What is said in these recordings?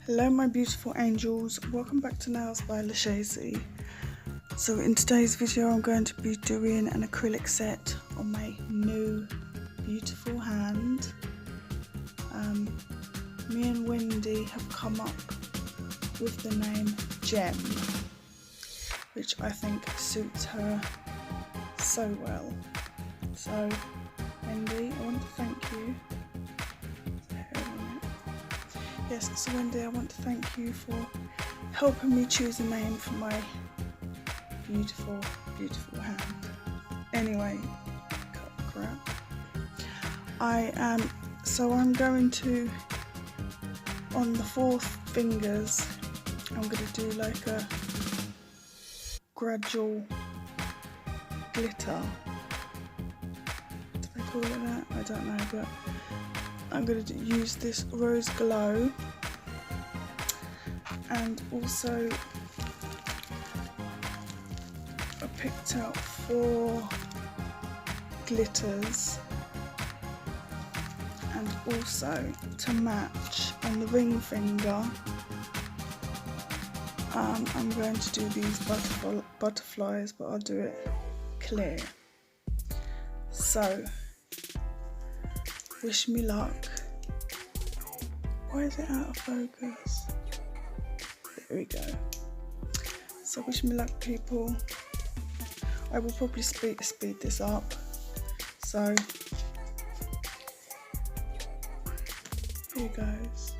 Hello my beautiful angels, welcome back to Nails by LJOLUSEsi. So in today's video I'm going to be doing an acrylic set on my new beautiful hand. Me and Wendy have come up with the name Gem, which I think suits her so well. So Wendy, I want to thank you. Yes, so Wendy, I want to thank you for helping me choose a name for my beautiful, beautiful hand. Anyway, cut crap. I'm going to, on the fourth fingers, I'm going to do like a gradual glitter. Do they call it that? I don't know, but I'm going to use this Rose Glow, and also I picked out 4 glitters, and also to match on the ring finger I'm going to do these butterflies, but I'll do it clear. So wish me luck. Why is it out of focus? There we go. So wish me luck, people. I will probably speed this up. So here goes.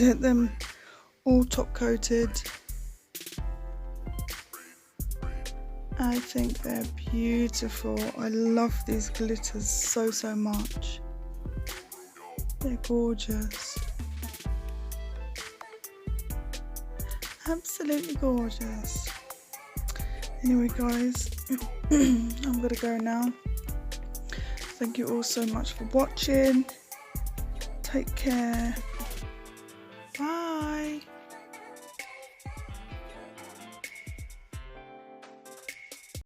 visit them all top coated. I think they're beautiful. I love these glitters so much. They're gorgeous. Absolutely gorgeous. Anyway guys, I'm gonna go now. Thank you all so much for watching. Take care. Bye.